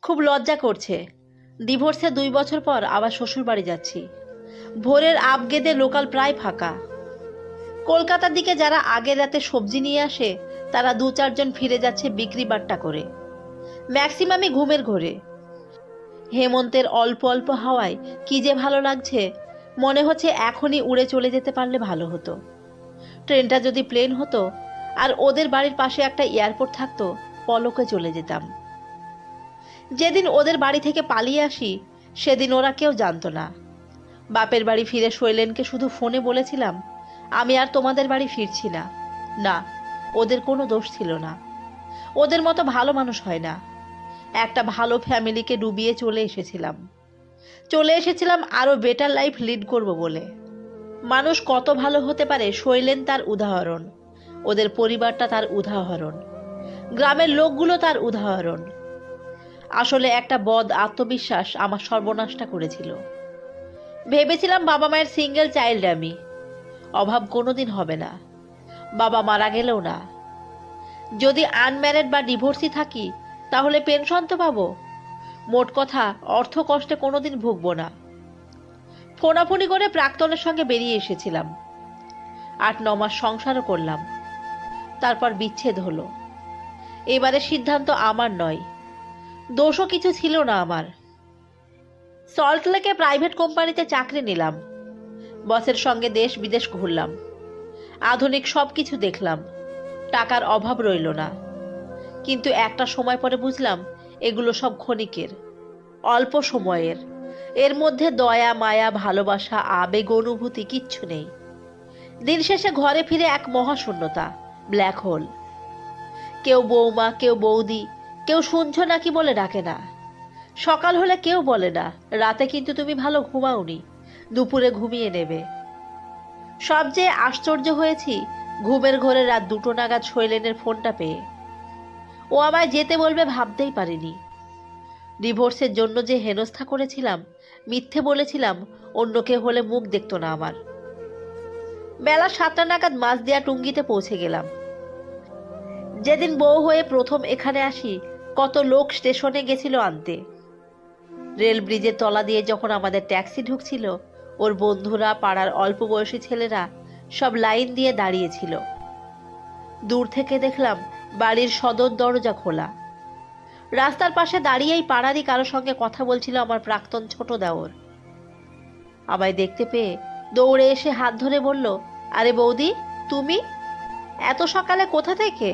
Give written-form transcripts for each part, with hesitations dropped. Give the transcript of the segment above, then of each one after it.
খুব লজ্জা করছে। ডিভোর্সে 2 বছর পর আবার শ্বশুর বাড়ি যাচ্ছি। ভোরের আবগেদে লোকাল প্রায় ফাঁকা। কলকাতার দিকে যারা আগের রাতে সবজি নিয়ে আসে তারা 2-4 জন ফিরে যাচ্ছে বিক্রি বাট্টা করে, ম্যাক্সিমামই ঘুমের ঘোরে। হেমন্তের অল্প অল্প হাওয়ায় কি যে ভালো লাগছে, মনে হচ্ছে এখনই উড়ে চলে যেতে পারলে ভালো হতো। ট্রেনটা যদি প্লেন হতো আর ওদের বাড়ির পাশে একটা এয়ারপোর্ট থাকতো, পলকে চলে যেতাম। যেদিন ওদের বাড়ি থেকে পালিয়ে আসি সেদিন ওরা কেউ জানতো না। বাপের বাড়ি ফিরে শৈলেনকে শুধু ফোনে বলেছিলাম, আমি আর তোমাদের বাড়ি ফিরছি না। না, ওদের কোনো দোষ ছিল না। ওদের মতো ভালো মানুষ হয় না। একটা ভালো ফ্যামিলিকে ডুবিয়ে চলে এসেছিলাম আরও বেটার লাইফ লিড করব বলে। মানুষ কত ভালো হতে পারে শৈলেন তার উদাহরণ, ওদের পরিবারটা তার উদাহরণ, গ্রামের লোকগুলো তার উদাহরণ। আসলে একটা বদ আত্মবিশ্বাস আমার সর্বনাশটা করেছিল। ভেবেছিলাম বাবা মায়ের সিঙ্গেল চাইল্ড আমি, অভাব কোনোদিন হবে না, বাবা মারা গেলেও না। যদি আনম্যারিড বা ডিভোর্সি থাকি তাহলে পেনশন তো পাবো। মোট কথা অর্থ কষ্টে কোনোদিন ভুগবো না। ফোনাফোনি করে প্রাক্তনের সঙ্গে বেরিয়ে এসেছিলাম। 8-9 মাস সংসারও করলাম, তারপর বিচ্ছেদ হলো। এবারে সিদ্ধান্ত আমার নয়, দোষও কিছু ছিল না আমার। সল্টলেকে প্রাইভেট কোম্পানিতে চাকরি নিলাম। বসের সঙ্গে দেশ বিদেশ ঘুরলাম, আধুনিক সব কিছু দেখলাম। টাকার অভাব রইল না। কিন্তু একটা সময় পরে বুঝলাম এগুলো সব ক্ষণিকের, অল্প সময়ের। এর মধ্যে দয়া মায়া ভালোবাসা আবেগ অনুভূতি কিচ্ছু নেই। দিন শেষে ঘরে ফিরে এক মহাশূন্যতা, ব্ল্যাক হোল। কেউ বৌমা, কেউ বৌদি, কেউ শুনছো নাকি বলে ডাকে না। সকাল হলে কেউ বলে না রাতে কিন্তু তুমি ভালো ঘুমাওনি, দুপুরে ঘুমিয়ে নেবে। সবচেয়ে আশ্চর্য হয়েছি ঘুমের ঘোরে রাত 2টো নাগাদ শৈলেনের ফোনটা পেয়ে। ও আমায় যেতে বলবে ভাবতেই পারিনি। ডিভোর্সের জন্য যে হেনস্থা করেছিলাম, মিথ্যে বলেছিলাম, অন্য কেউ হলে মুখ দেখতো না আমার। বেলা 7টা নাগাদ মাঝদিয়া টুঙ্গিতে পৌঁছে গেলাম। যেদিন বউ হয়ে প্রথম এখানে আসি কত লোক স্টেশনে গেছিল আনতে। রেল ব্রিজের তলা দিয়ে যখন আমাদের ট্যাক্সি ঢুকছিল, ওর বন্ধুরা, পাড়ার অল্প বয়সী ছেলেরা সব লাইন দিয়ে দাঁড়িয়েছিল। দূর থেকে দেখলাম বাড়ির সদর দরজা খোলা। রাস্তার পাশে দাঁড়িয়েই পাড়ারই কারো সঙ্গে কথা বলছিল আমার প্রাক্তন ছোট দেওর। আমায় দেখতে পেয়ে দৌড়ে এসে হাত ধরে বলল, আরে বৌদি, তুমি এত সকালে কোথা থেকে?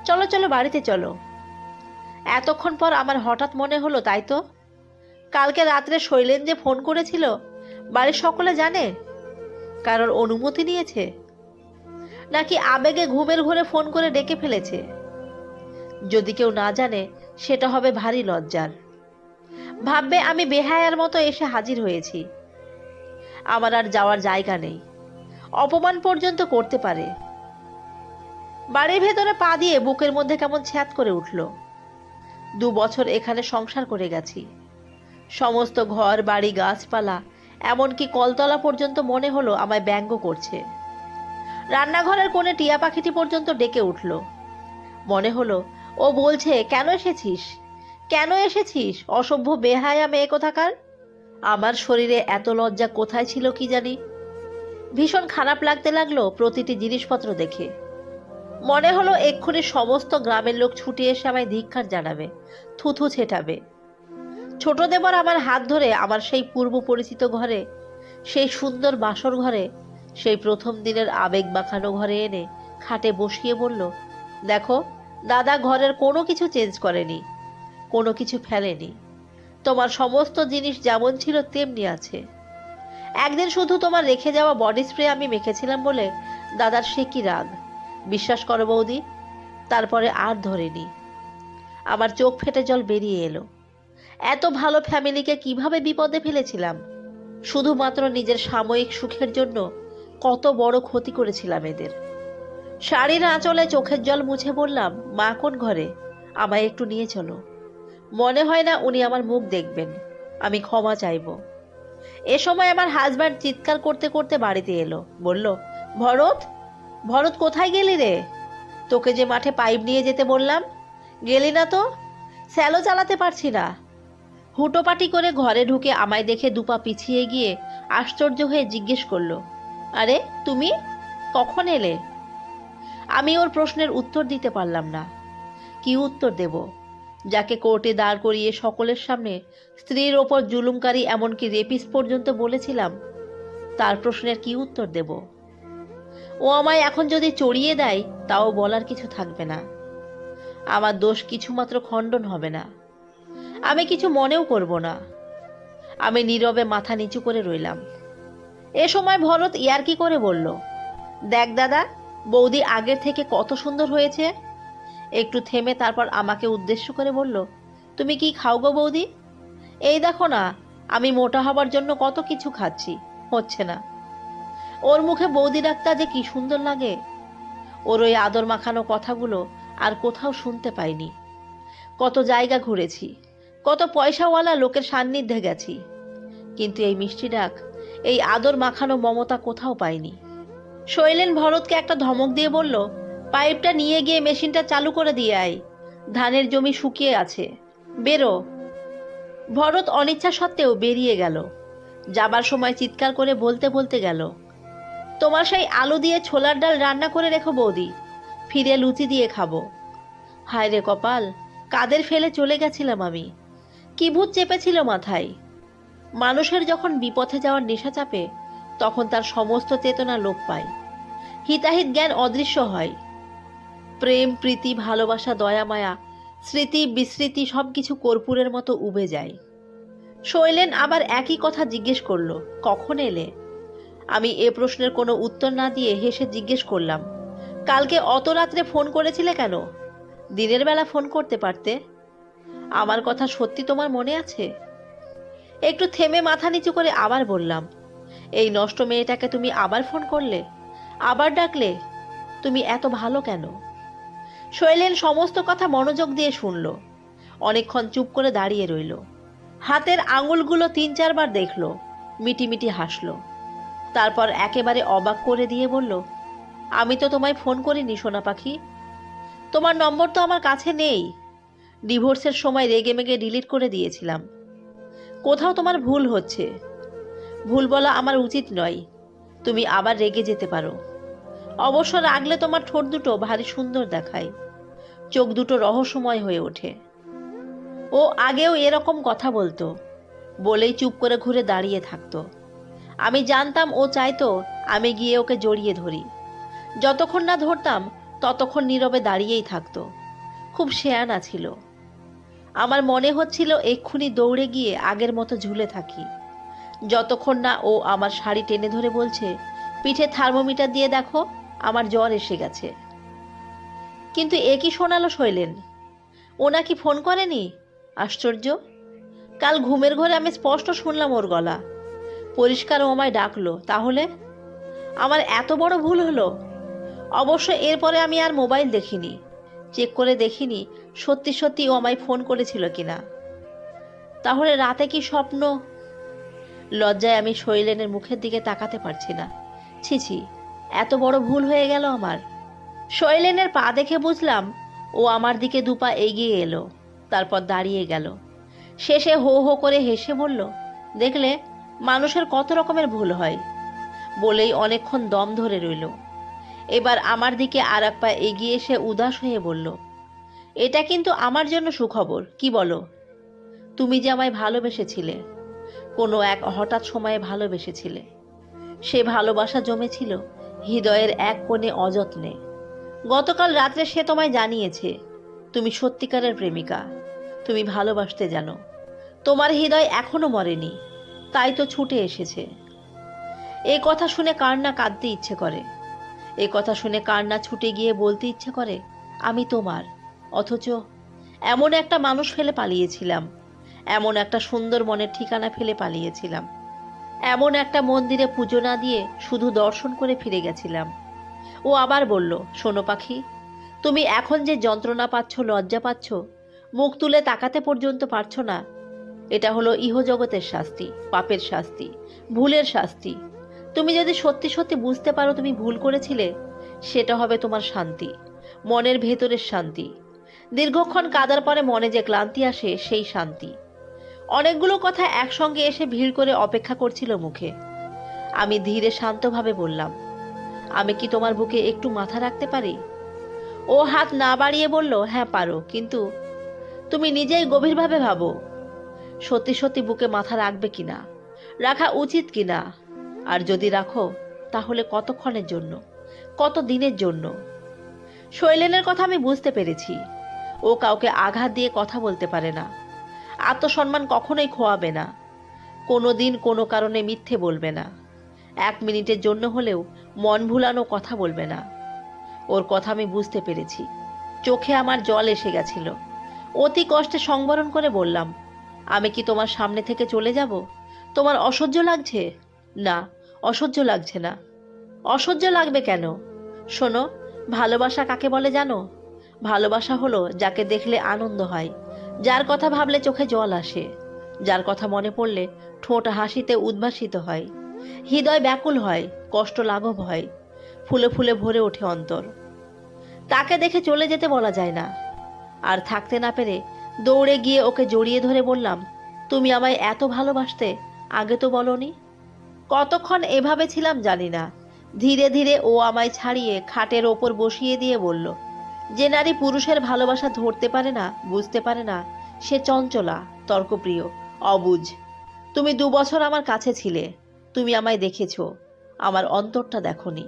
চলো চলো বাড়িতে চলো। এতক্ষণ পর আমার হঠাৎ মনে হলো, তাই তো, কালকে রাত্রে শৈলেন যে ফোন করেছিল বাড়ির সকলে জানে? কারোর অনুমতি নিয়েছে? নাকি আবেগে ঘুমের ঘোরে ফোন করে ডেকে ফেলেছে? যদি কেউ না জানে সেটা হবে ভারী লজ্জার। ভাববে আমি বেহায়ার মতো এসে হাজির হয়েছি। আমার আর যাওয়ার জায়গা নেই, অপমান পর্যন্ত করতে পারে। বাড়ির ভেতরে পা দিয়ে বুকের মধ্যে কেমন ছ্যাঁত করে উঠল। 2 বছর এখানে সংসার করে গেছি। সমস্ত ঘর বাড়ি গাছপালা এমনকি কলতলা পর্যন্ত মনে হলো আমায় ব্যঙ্গ করছে। রান্নাঘরের কোণে টিয়া পাখিটি পর্যন্ত ডেকে উঠল। মনে হলো ও বলছে, কেন এসেছিস, কেন এসেছিস অসভ্য বেহায়া মেয়ে কোথাকার। আমার শরীরে এত লজ্জা কোথায় ছিল কি জানি। ভীষণ খারাপ লাগতে লাগলো প্রতিটি জিনিসপত্র দেখে। মনে হলো এক্ষুনি সমস্ত গ্রামের লোক ছুটে এসে আমায় ধিক্কার জানাবে, থুথু ছেটাবে। ছোট দেবর আমার হাত ধরে আমার সেই পূর্ব পরিচিত ঘরে, সেই সুন্দর বাসর ঘরে, সেই প্রথম দিনের আবেগ মাখানো ঘরে এনে খাটে বসিয়ে বলল, দেখো দাদা ঘরের কোনো কিছু চেঞ্জ করেনি, কোনো কিছু ফেলেনি। তোমার সমস্ত জিনিস যেমন ছিল তেমনি আছে। একদিন শুধু তোমার রেখে যাওয়া বডি স্প্রে আমি মেখেছিলাম বলে দাদার সে কি রাগ, বিশ্বাস করো বৌদি। তারপরে আর ধরেনি। আমার চোখ ফেটে জল বেরিয়ে এলো। এত ভালো ফ্যামিলিকে কিভাবে বিপদে ফেলেছিলাম। শুধুমাত্র নিজের সাময়িক সুখের জন্য কত বড় ক্ষতি করেছিলাম এদের। শাড়ির আঁচলে চোখের জল মুছে বললাম, মা কোন ঘরে, আমায় একটু নিয়ে চলো। মনে হয় না উনি আমার মুখ দেখবেন, আমি ক্ষমা চাইব। এ সময় আমার হাজব্যান্ড চিৎকার করতে করতে বাড়িতে এলো, বলল, ভরত, ভরত কোথায় গেলি রে? তোকে যে মাঠে পাইপ নিয়ে যেতে বললাম, গেলি না তো? স্যালো চালাতে পারছি না। হুটোপাটি করে ঘরে ঢুকে আমায় দেখে দুপা পিছিয়ে গিয়ে আশ্চর্য হয়ে জিজ্ঞেস করলো, আরে তুমি কখন এলে? আমি ওর প্রশ্নের উত্তর দিতে পারলাম না। কি উত্তর দেব? যাকে কোর্টে দাঁড় করিয়ে সকলের সামনে স্ত্রীর ওপর জুলুমকারী এমনকি রেপিস পর্যন্ত বলেছিলাম, তার প্রশ্নের কি উত্তর দেব? ও আমায় এখন যদি চড়িয়ে দেয় তাও বলার কিছু থাকবে না। আমার দোষ কিছুমাত্র খণ্ডন হবে না। আমি কিছু মনেও করব না। আমি নীরবে মাথা নিচু করে রইলাম। এ সময় ভরত ইয়ার্কি করে বলল, দেখ দাদা, বৌদি আগের থেকে কত সুন্দর হয়েছে। একটু থেমে তারপর আমাকে উদ্দেশ্য করে বলল, তুমি কি খাও গো বৌদি? এই দেখো না, আমি মোটা হবার জন্য কত কিছু খাচ্ছি, হচ্ছে না। ওর মুখে বৌদি ডাকটা যে কি সুন্দর লাগে। ওর ওই আদর মাখানো কথাগুলো আর কোথাও শুনতে পাইনি। কত জায়গা ঘুরেছি, কত পয়সাওয়ালা লোকের সান্নিধ্যে গেছি, কিন্তু এই মিষ্টি ডাক, এই আদর মাখানো মমতা কোথাও পাইনি। শৈলেন ভরতকে একটা ধমক দিয়ে বলল, পাইপটা নিয়ে গিয়ে মেশিনটা চালু করে দিয়ে আয়, ধানের জমি শুকিয়ে আছে, বেরো। ভরত অনিচ্ছা সত্ত্বেও বেরিয়ে গেল। যাবার সময় চিৎকার করে বলতে বলতে গেল, তোমার সেই আলু দিয়ে ছোলার ডাল রান্না করে রেখো বৌদি, ফিরে লুচি দিয়ে খাবো। হায় রে কপাল, কাদের ফেলে চলে গেছিলাম আমি। কি ভূত চেপেছিল মাথায়। মানুষের যখন বিপথে যাওয়ার নেশা চাপে তখন তার সমস্ত চেতনা লোপ পায়, হিতাহিত জ্ঞান অদৃশ্য হয়। প্রেম, প্রীতি, ভালোবাসা, দয়া মায়া, স্মৃতি বিস্মৃতি সবকিছু কর্পূরের মতো উবে যায়। শৈলেন আবার একই কথা জিজ্ঞেস করলো, কখন এলে? আমি এ প্রশ্নের কোনো উত্তর না দিয়ে হেসে জিজ্ঞেস করলাম, কালকে অত রাত্রে ফোন করেছিলে কেন? দিনের বেলা ফোন করতে পারতে। আমার কথা সত্যি তোমার মনে আছে? একটু থেমে মাথা নিচু করে আবার বললাম, এই নষ্ট মেয়েটাকে তুমি আবার ফোন করলে, আবার ডাকলে? তুমি এত ভালো কেন? শৈলেন সমস্ত কথা মনোযোগ দিয়ে শুনল। অনেকক্ষণ চুপ করে দাঁড়িয়ে রইল। হাতের আঙুলগুলো 3-4 বার দেখলো, মিটিমিটি হাসলো। তারপর একেবারে অবাক করে দিয়ে বলল, আমি তো তোমায় ফোন করিনি সোনা পাখি। তোমার নম্বর তো আমার কাছে নেই। ডিভোর্সের সময় রেগে মেগে ডিলিট করে দিয়েছিলাম। কোথাও তোমার ভুল হচ্ছে। ভুল বলা আমার উচিত নয়। তুমি আবার রেগে যেতে পারো। অবশ্য রাগলে তোমার ঠোঁট দুটো ভারী সুন্দর দেখায়, চোখ দুটো রহস্যময় হয়ে ওঠে। ও আগেও এরকম কথা বলতো, বলেই চুপ করে ঘুরে দাঁড়িয়ে থাকতো। আমি জানতাম ও চাইতো আমি গিয়ে ওকে জড়িয়ে ধরি। যতক্ষণ না ধরতাম ততক্ষণ নীরবে দাঁড়িয়েই থাকতো। খুব শেয়ানা ছিল। আমার মনে হচ্ছিল এক্ষুনি দৌড়ে গিয়ে আগের মতো ঝুলে থাকি, যতক্ষণ না ও আমার শাড়ি টেনে ধরে বলছে, পিঠে থার্মোমিটার দিয়ে দেখো, আমার জ্বর এসে গেছে। কিন্তু এ কি শোনালো শৈলেন? ও নাকি ফোন করেনি? আশ্চর্য। কাল ঘুমের ঘরে আমি স্পষ্ট শুনলাম ওর গলা। পরিষ্কার ও আমায় ডাকলো। তাহলে আমার এত বড় ভুল হলো? অবশ্য এরপরে আমি আর মোবাইল দেখিনি, চেক করে দেখিনি সত্যি সত্যি ও আমায় ফোন করেছিল কিনা। তাহলে রাতে কি স্বপ্ন? লজ্জায় আমি শৈলেনের মুখের দিকে তাকাতে পারছি না। ছি ছি, এত বড় ভুল হয়ে গেল আমার। শৈলেনের পা দেখে বুঝলাম ও আমার দিকে দুপা এগিয়ে এলো, তারপর দাঁড়িয়ে গেল। শেষে হো হো করে হেসে বলল, দেখলে মানুষের কত রকমের ভুল হয়। বলেই অনেকক্ষণ দম ধরে রইল। এবার আমার দিকে আর এক পা এগিয়ে এসে উদাস হয়ে বলল, এটা কিন্তু আমার জন্য সুখবর, কি বলো? তুমি যে আমায় ভালোবেসেছিলে, কোনো এক হঠাৎ সময়ে ভালোবেসেছিলে। সে ভালোবাসা জমেছিল হৃদয়ের এক কোণে অযত্নে। গতকাল রাত্রে সে তোমায় জানিয়েছে তুমি সত্যিকারের প্রেমিকা, তুমি ভালোবাসতে জানো। তোমার হৃদয় এখনো মরেনি, তাই তো ছুটে এসেছে। এই কথা শুনে কার না কাঁদতে ইচ্ছে করে, এই কথা শুনে কার না ছুটে গিয়ে বলতে ইচ্ছে করে আমি তোমার। অথচ এমন একটা মানুষ ফেলে পালিয়েছিলাম, এমন একটা সুন্দর মনের ঠিকানা ফেলে পালিয়েছিলাম, এমন একটা মন্দিরে পুজো না দিয়ে শুধু দর্শন করে ফিরে গেছিলাম। ও আবার বলল, শোনো পাখি, তুমি এখন যে যন্ত্রণা পাচ্ছ, লজ্জা পাচ্ছ, মুখ তুলে তাকাতে পর্যন্ত পারছো না, এটা হলো ইহজগতের শাস্তি, পাপের শাস্তি, ভুলের শাস্তি। তুমি যদি সত্যি সত্যি বুঝতে পারো তুমি ভুল করেছিলে, সেটা হবে তোমার শান্তি, মনের ভেতরের শান্তি, দীর্ঘক্ষণ কাদার পরে মনে যে ক্লান্তি আসে সেই শান্তি। অনেকগুলো কথা একসঙ্গে এসে ভিড় করে অপেক্ষা করছিল মুখে। আমি ধীরে শান্তভাবে বললাম, আমি কি তোমার বুকে একটু মাথা রাখতে পারি? ও হাত না বাড়িয়ে বলল, হ্যাঁ পারো, কিন্তু তুমি নিজেই গভীরভাবে ভাবো, সত্যি সত্যি বুকে মাথা রাখবে কিনা, রাখা উচিত কিনা। আর যদি রাখো, তাহলে কতক্ষণের জন্য, কত দিনের জন্য? শৈলেনের কথা আমি বুঝতে পেরেছি। ও কাউকে আঘাত দিয়ে কথা বলতে পারে না, আত্মসম্মান কখনোই খোয়াবে না, কোনো দিন কোনো কারণে মিথ্যে বলবে না, 1 মিনিটের জন্য হলেও মন ভুলানো কথা বলবে না। ওর কথা আমি বুঝতে পেরেছি। চোখে আমার জল এসে গেছিল। অতি কষ্টে সংবরণ করে বললাম, আমি কি তোমার সামনে থেকে চলে যাব? তোমার অসহ্য লাগছে? না, অসহ্য লাগছে না। অসহ্য লাগবে কেন? শোনো, ভালোবাসা কাকে বলে জানো? ভালোবাসা হলো যাকে দেখলে আনন্দ হয়, যার কথা ভাবলে চোখে জল আসে, যার কথা মনে পড়লে ঠোঁট হাসিতে উদ্ভাসিত হয়, হৃদয় ব্যাকুল হয়, কষ্ট লাঘব হয়, ফুলে ফুলে ভরে ওঠে অন্তর। তাকে দেখে চলে যেতে বলা যায় না। আর থাকতে না পেরে দৌড়ে গিয়ে ওকে জড়িয়ে ধরে বললাম, তুমি আমায় এত ভালোবাসতে, আগে তো বলনি। কতক্ষণ এভাবে ছিলাম জানি না। ধীরে ধীরে ও আমায় ছাড়িয়ে খাটের ওপর বসিয়ে দিয়ে বলল, যে নারী পুরুষের ভালোবাসা ধরতে পারে না, বুঝতে পারে না, সে চঞ্চলা, তর্কপ্রিয়, অবুঝ। তুমি 2 বছর আমার কাছে ছিলে, তুমি আমায় দেখেছো, আমার অন্তরটা দেখোনি।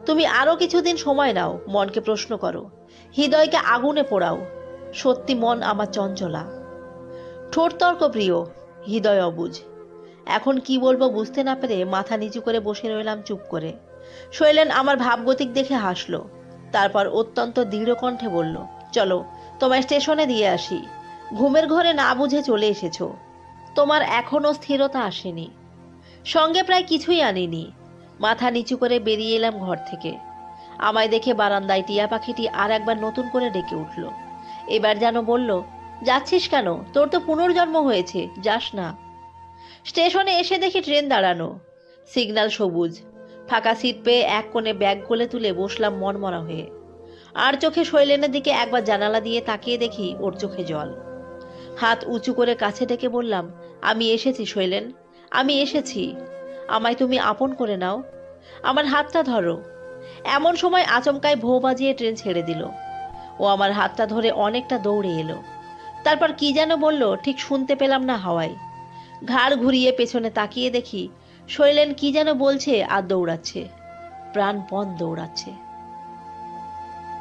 তুমি আরো কিছুদিন সময় নাও, মনকে প্রশ্ন করো, হৃদয়কে আগুনে পোড়াও। সত্যি মন আমার চঞ্চলা, ঠোঁট তর্কপ্রিয়, হৃদয় অবুঝ। এখন কি বলবো বুঝতে না পেরে মাথা নিচু করে বসে রইলাম চুপ করে। শৈলেন আমার ভাবগতিক দেখে হাসলো। তারপর অত্যন্ত দৃঢ় কণ্ঠে বলল, চলো তোমায় স্টেশনে দিয়ে আসি। ঘুমের ঘরে না বুঝে চলে এসেছো, তোমার এখনো স্থিরতা আসেনি। সঙ্গে প্রায় কিছুই আনিনি। মাথা নিচু করে বেরিয়ে এলাম ঘর থেকে। আমায় দেখে বারান্দায় টিয়া পাখিটি আর একবার নতুন করে ডেকে উঠল। এবার যেন বলল, যাচ্ছিস কেন? তোর তো পুনর্জন্ম হয়েছে, যাস না। স্টেশনে এসে দেখি ট্রেন দাঁড়ানো, সিগন্যাল সবুজ। ফাঁকা সিট পেয়ে এক কোণে ব্যাগ কোলে তুলে বসলাম মনমরা হয়ে। আর চোখে শৈলেনের দিকে একবার জানালা দিয়ে তাকিয়ে দেখি ওর চোখে জল। হাত উঁচু করে কাছে ডেকে বললাম, আমি এসেছি শৈলেন, আমি এসেছি। আমায় তুমি আপন করে নাও, আমার হাতটা ধরো। এমন সময় আচমকায় ভোঁ বাজিয়ে ট্রেন ছেড়ে দিল। ও আমার হাতটা ধরে অনেকটা দৌড়ে এলো। তারপর কি যেন বলল, ঠিক শুনতে পেলাম না হাওয়ায়। ঘাড় ঘুরিয়ে পেছনে তাকিয়ে দেখি শৈলেন কি যেন বলছে আর দৌড়াচ্ছে, প্রাণপণ দৌড়াচ্ছে।